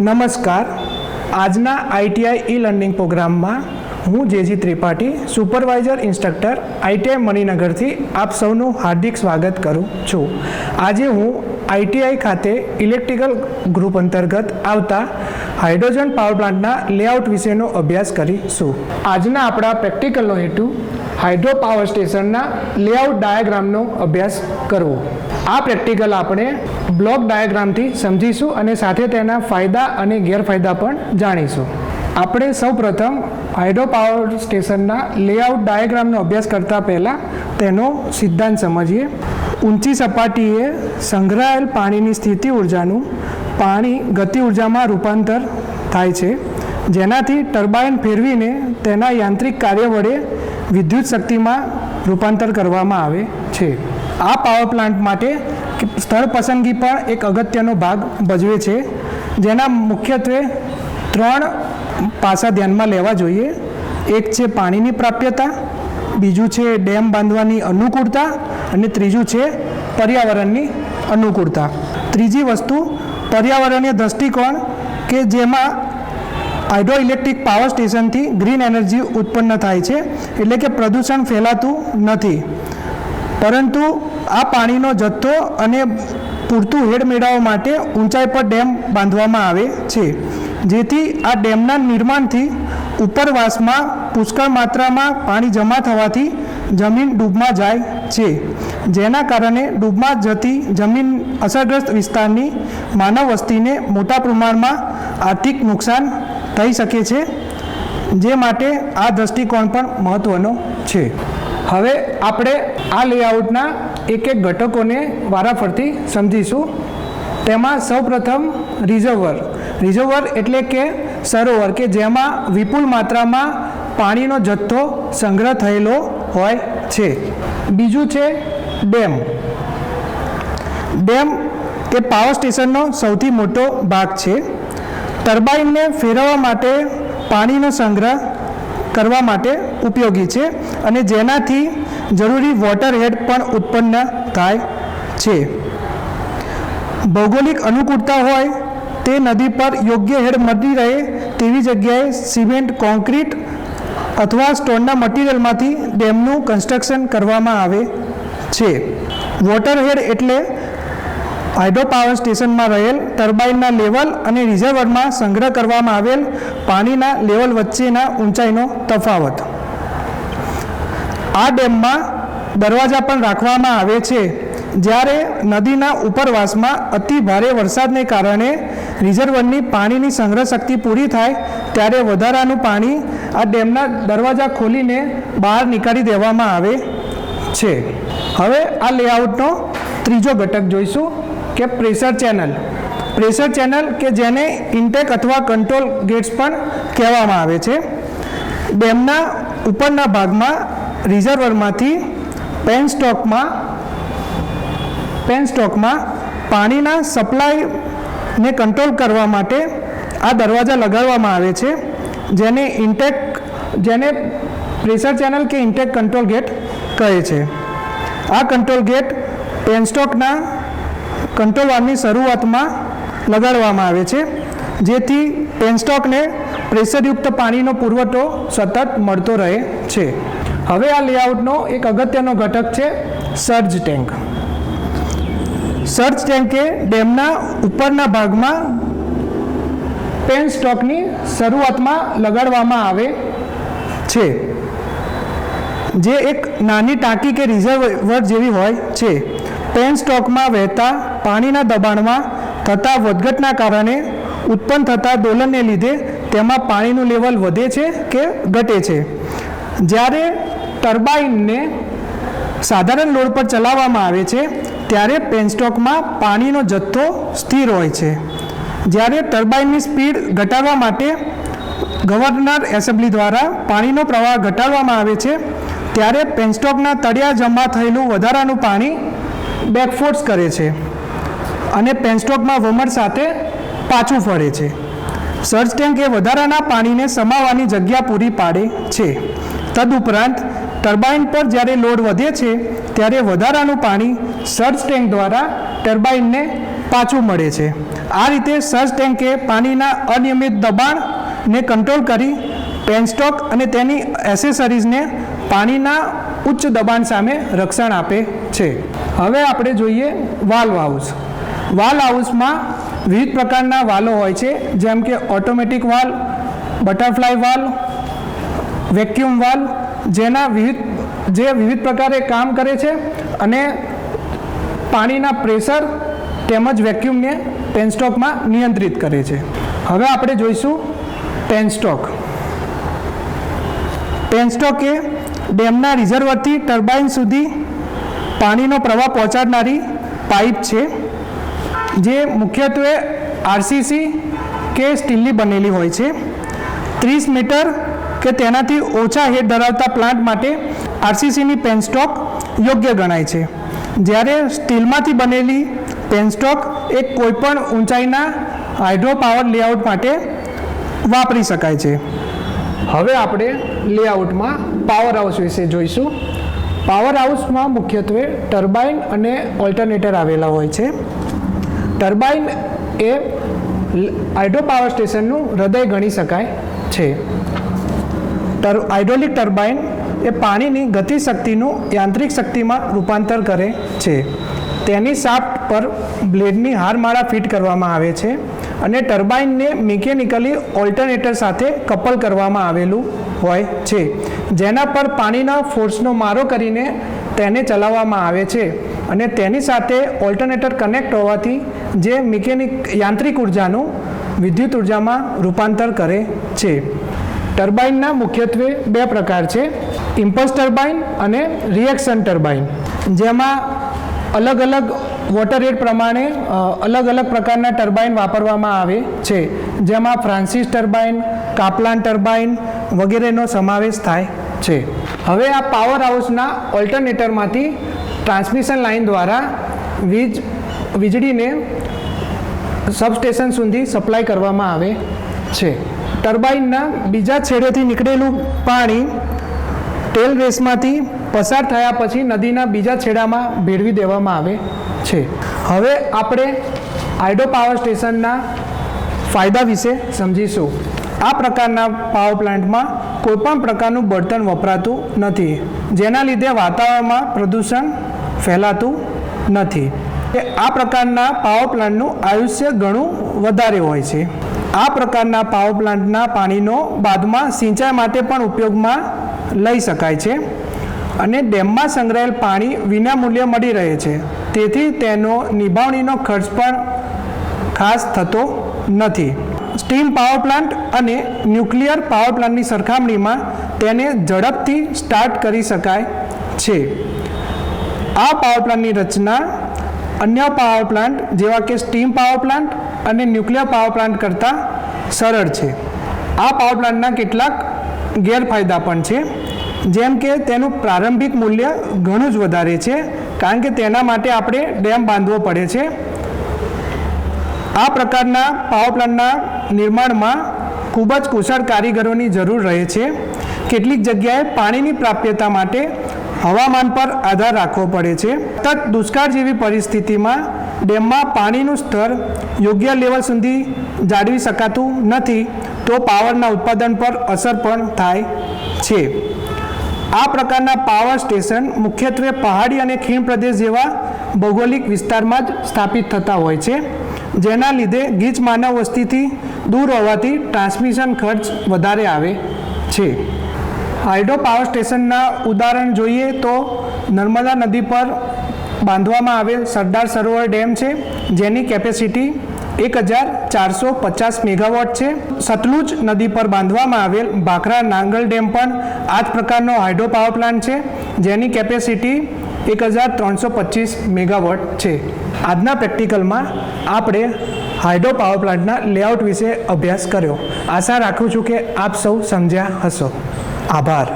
નમસ્કાર. આજના આઈટીઆઈ ઈ લર્નિંગ પ્રોગ્રામમાં હું J G Tripathi, supervisor instructor ITI મણિનગરથી આપ સૌનું હાર્દિક સ્વાગત કરું છું. આજે હું આઈટીઆઈ ખાતે ઇલેક્ટ્રિકલ ગ્રુપ અંતર્ગત આવતા હાઇડ્રોજન પાવર પ્લાન્ટના લેઆઉટ વિશેનો અભ્યાસ કરીશું. આજના આપણા પ્રેક્ટિકલનો હેતુ હાઇડ્રો પાવર સ્ટેશનના લેઆઉટ ડાયાગ્રામનો અભ્યાસ કરવો. આ પ્રેક્ટિકલ આપણે બ્લોક ડાયાગ્રામથી સમજીશું અને સાથે તેના ફાયદા અને ગેરફાયદા પણ જાણીશું. આપણે સૌપ્રથમ હાઇડ્રો પાવર સ્ટેશનના લેઆઉટ ડાયાગ્રામનો અભ્યાસ કરતા પહેલાં તેનો સિદ્ધાંત સમજીએ. ઊંચી સપાટીએ સંગ્રહાયેલ પાણીની સ્થિતિ ઉર્જાનું પાણી ગતિ ઉર્જામાં રૂપાંતર થાય છે, જેનાથી ટર્બાઇન ફેરવીને તેના યાંત્રિક કાર્ય વડે વિદ્યુત શક્તિમાં રૂપાંતર કરવામાં આવે છે. આ પાવર પ્લાન્ટ માટે સ્થળ પસંદગી પણ એક અગત્યનો ભાગ ભજવે છે, જેના મુખ્યત્વે 3 પાસા ધ્યાનમાં લેવા જોઈએ. એક છે પાણીની પ્રાપ્યતા, બીજું છે ડેમ બાંધવાની અનુકૂળતા અને ત્રીજું છે પર્યાવરણની અનુકૂળતા. ત્રીજી વસ્તુ પર્યાવરણીય દૃષ્ટિકોણ, કે જેમાં હાઇડ્રો ઇલેક્ટ્રિક પાવર સ્ટેશનથી ગ્રીન એનર્જી ઉત્પન્ન થાય છે, એટલે કે પ્રદૂષણ ફેલાતું નથી, પરંતુ આ પાણીનો જથ્થો અને પૂરતું હેડ મેળવવા માટે ઊંચાઈ પર ડેમ બાંધવામાં આવે છે, જેથી આ ડેમના નિર્માણથી ઉપરવાસમાં પુષ્કળ માત્રામાં પાણી જમા થવાથી જમીન ડૂબમાં જાય છે, જેના કારણે ડૂબમાં જતી જમીન અસરગ્રસ્ત વિસ્તારની માનવ વસ્તીને મોટા પ્રમાણમાં આર્થિક નુકસાન થઈ શકે છે, જે માટે આ દૃષ્ટિકોણ પણ મહત્ત્વનો છે. હવે આપણે આ લેઆઉટના એક એક ઘટકોને વારાફરતી સમજીશું. તેમાં સૌપ્રથમ રિઝર્વર એટલે કે સરોવર, કે જેમાં વિપુલ માત્રામાં પાણીનો જથ્થો સંગ્રહ થયેલો હોય છે. બીજું છે ડેમ તે પાવર સ્ટેશનનો સૌથી મોટો ભાગ છે. ટર્બાઇનને ફેરવવા માટે પાણીનો સંગ્રહ કરવા માટે ઉપયોગી છે અને જેનાથી જરૂરી વોટર હેડ પણ ઉત્પન્ન થાય છે. ભૌગોલિક અનુકૂળતા હોય તે નદી પર યોગ્ય હેડ મળી રહે તેવી જગ્યાએ સિમેન્ટ, કોન્ક્રીટ અથવા સ્ટોનના મટીરિયલમાંથી ડેમનું કન્સ્ટ્રક્શન કરવામાં આવે છે. વોટર હેડ એટલે હાઇડ્રો પાવર સ્ટેશનમાં રહેલ ટર્બાઇનના લેવલ અને રિઝર્વરમાં સંગ્રહ કરવામાં આવેલ પાણીના લેવલ વચ્ચેના ઊંચાઈનો તફાવત. આ ડેમમાં દરવાજા પણ રાખવામાં આવે છે. જ્યારે નદીના ઉપરવાસમાં અતિ ભારે વરસાદને કારણે રિઝર્વરની પાણીની સંગ્રહ શક્તિ પૂરી થાય ત્યારે વધારાનું પાણી આ ડેમના દરવાજા ખોલીને બહાર નીકાળી દેવામાં આવે છે. હવે આ લેઆઉટનો ત્રીજો ઘટક જોઈશું, કે પ્રેશર ચેનલ, કે જેને ઇન્ટેક અથવા કંટ્રોલ ગેટ્સ પણ કહેવામાં આવે છે. ડેમના ઉપરના ભાગમાં રિઝર્વરમાંથી પેનસ્ટોકમાં પાણીના સપ્લાયને કંટ્રોલ કરવા માટે આ દરવાજા લગાડવામાં આવે છે, જેને પ્રેશર ચેનલ કે ઇન્ટેક કંટ્રોલ ગેટ કહે છે. આ કંટ્રોલ ગેટ પેનસ્ટોકના કંટ્રોલ વાલ્વની શરૂઆતમાં લગાડવામાં આવે છે, જેથી પેનસ્ટોકને પ્રેશરયુક્ત પાણીનો પુરવઠો સતત મળતો રહે છે. હવે આ લેઆઉટનો એક અગત્યનો ઘટક છે સર્જ ટેન્ક. સર્જ ટેન્ક એ ડેમના ઉપરના ભાગમાં પેનસ્ટોકની શરૂઆતમાં લગાડવામાં આવે છે, જે એક નાની ટાંકી કે રિઝર્વર જેવી હોય છે. પેનસ્ટોકમાં વહેતા પાણીના દબાણમાં થતા વધઘટના કારણે ઉત્પન્ન થતા દોલનને લીધે તેમાં પાણીનું લેવલ વધે છે કે ઘટે છે. જ્યારે ટર્બાઇનને સાધારણ લોડ પર ચલાવવામાં આવે છે ત્યારે પેનસ્ટોકમાં પાણીનો જથ્થો સ્થિર હોય છે. જ્યારે ટર્બાઇનની સ્પીડ ઘટાડવા માટે ગવર્નર એસેમ્બલી દ્વારા પાણીનો પ્રવાહ ઘટાડવામાં આવે છે ત્યારે પેનસ્ટોકના તળિયા જમા થયેલું વધારાનું પાણી બેકફોર્સ કરે છે અને પેનસ્ટોકમાં વમળ સાથે પાછું ફરે છે. સર્જ ટેન્ક એ વધારાના પાણીને સમાવવાની જગ્યા પૂરી પાડે છે. તદુપરાંત ટર્બાઇન પર જ્યારે લોડ વધે છે ત્યારે વધારાનું પાણી સર્જ ટેન્ક દ્વારા ટર્બાઇનને પાછું મળે છે. આ રીતે સર્જ ટેન્કે પાણીના અનિયમિત દબાણને કંટ્રોલ કરી પેનસ્ટોક અને તેની એસેસરીઝને પાણીના ઉચ્ચ દબાણ સામે રક્ષણ આપે છે. હવે આપણે જોઈએ વાલ્વ હાઉસ. વાલ્વ હાઉસમાં વિવિધ પ્રકારના વાલ્વ હોય છે, જેમ કે automatic valve, butterfly valve, vacuum valve, જે વિવિધ પ્રકારે કામ કરે છે અને પાણીના પ્રેશર તેમજ વેક્યુમને પેનસ્ટોકમાં નિયંત્રિત કરે છે. હવે આપણે જોઈશું પેનસ્ટોક. પેનસ્ટોક એ ડેમના રિઝર્વરથી ટર્બાઇન સુધી પાણીનો પ્રવાહ પહોંચાડનારી પાઇપ છે, જે મુખ્યત્વે આરસીસી કે સ્ટીલની બનેલી હોય છે. 30 મીટર કે તેનાથી ઓછા હેડ ધરાવતા પ્લાન્ટ માટે આરસીસીની પેનસ્ટોક યોગ્ય ગણાય છે, જ્યારે સ્ટીલમાંથી બનેલી પેનસ્ટોક એ કોઈપણ ઊંચાઈના હાઇડ્રો પાવર લેઆઉટ માટે વાપરી શકાય છે. હવે આપણે લેઆઉટમાં પાવર હાઉસ વિશે જોઈશું. પાવર હાઉસમાં મુખ્યત્વે ટર્બાઇન અને ઓલ્ટરનેટર આવેલા હોય છે. ટર્બાઇન એ હાઇડ્રો પાવર સ્ટેશનનું હૃદય ગણી શકાય છે. હાઇડ્રોલિક ટર્બાઇન એ પાણીની ગતિશક્તિનું યાંત્રિક શક્તિમાં રૂપાંતર કરે છે. તેની શાફ્ટ પર બ્લેડની હારમાળા ફિટ કરવામાં આવે છે અને ટર્બાઇનને મિકેનિકલી ઓલ્ટરનેટર સાથે કપલ કરવામાં આવેલું હોય છે, જેના પર પાણીના ફોર્સનો મારો કરીને તેને ચલાવવામાં આવે છે અને તેની સાથે ઓલ્ટરનેટર કનેક્ટ હોવાથી જે યાંત્રિક ઉર્જાનું વિદ્યુત ઉર્જામાં રૂપાંતર કરે છે. ટર્બાઇનના મુખ્યત્વે બે પ્રકાર છે, ઇમ્પલ્સ ટર્બાઇન અને રિએક્શન ટર્બાઇન, જેમાં અલગ અલગ વોટર રેટ પ્રમાણે અલગ અલગ પ્રકારના ટર્બાઇન વાપરવામાં આવે છે, જેમાં ફ્રાન્સિસ ટર્બાઇન, કાપલાન ટર્બાઇન વગેરેનો સમાવેશ થાય છે. હવે આ પાવર હાઉસના ઓલ્ટરનેટરમાંથી ટ્રાન્સમિશન લાઇન દ્વારા વીજળીને સબસ્ટેશન સુધી સપ્લાય કરવામાં આવે છે. ટર્બાઇનના બીજા છેડેથી નીકળેલું પાણી ટેલ રેસમાંથી પસાર થયા પછી નદીના બીજા છેડામાં ભેળવી દેવામાં આવે છે. હવે આપણે હાઇડ્રો પાવર સ્ટેશનના ફાયદા વિશે સમજીશું. આ પ્રકારના પાવર પ્લાન્ટમાં કોઈપણ પ્રકારનું બળતણ વપરાતું નથી, જેના લીધે વાતાવરણમાં પ્રદૂષણ ફેલાતું નથી. આ પ્રકારના પાવર પ્લાન્ટનું આયુષ્ય ઘણું વધારે હોય છે. આ પ્રકારના પાવર પ્લાન્ટના પાણીનો બાદમાં સિંચાઈ માટે પણ ઉપયોગમાં લઈ શકાય છે અને ડેમમાં સંગ્રહાયેલ પાણી વિનામૂલ્યે મળી રહે છે, તેથી તેનો નિભાવણીનો ખર્ચ પણ ખાસ થતો નથી. સ્ટીમ પાવર પ્લાન્ટ અને ન્યુક્લિયર પાવર પ્લાન્ટની સરખામણીમાં તેને ઝડપથી સ્ટાર્ટ કરી શકાય છે. આ પાવર પ્લાન્ટની રચના અન્ય પાવર પ્લાન્ટ જેવા કે સ્ટીમ પાવર પ્લાન્ટ અને ન્યુક્લિયર પાવર પ્લાન્ટ કરતાં સરળ છે. આ પાવર પ્લાન્ટના કેટલાક ગેરફાયદા પણ છે, જેમ કે તેનું પ્રારંભિક મૂલ્ય ઘણું જ વધારે છે, કારણ કે તેના માટે આપણે ડેમ બાંધવો પડે છે. આ પ્રકારના પાવર પ્લાન્ટના નિર્માણમાં ખૂબ જ કુશળ કારીગરોની જરૂર રહે છે. કેટલીક જગ્યાએ પાણીની પ્રાપ્યતા માટે હવામાન પર આધાર રાખવો પડે છે. સતત દુષ્કાળ જેવી પરિસ્થિતિમાં ડેમમાં પાણીનું સ્તર યોગ્ય લેવલ સુધી જાળવી શકાતું નથી, તો પાવરના ઉત્પાદન પર અસર પણ થાય છે. આ પ્રકારના પાવર સ્ટેશન મુખ્યત્વે પહાડી અને ખીણ પ્રદેશ જેવા ભૌગોલિક વિસ્તારમાં જ સ્થાપિત થતા હોય છે, જેના લીધે ગીચ માનવ વસ્તીથી દૂર હોવાથી ટ્રાન્સમિશન ખર્ચ વધારે આવે છે. હાઇડ્રો પાવર સ્ટેશનના ઉદાહરણ જોઈએ તો નર્મદા નદી પર બાંધવામાં આવેલ સરદાર સરોવર ડેમ છે, જેની કેપેસિટી 1450 મેગાવોટ છે. સતલુજ નદી પર બાંધવામાં આવેલ ભાખરા નાંગલ ડેમ પણ આ જ પ્રકારનો હાઇડ્રો પાવર પ્લાન્ટ છે, જેની કેપેસિટી 1325 મેગાવોટ છે. આજના પ્રેક્ટિકલમાં આપણે હાઇડ્રો પાવર પ્લાન્ટના લેઆઉટ વિશે અભ્યાસ કર્યો. આશા રાખું છું કે આપ સૌ સમજ્યા હશો. આભાર.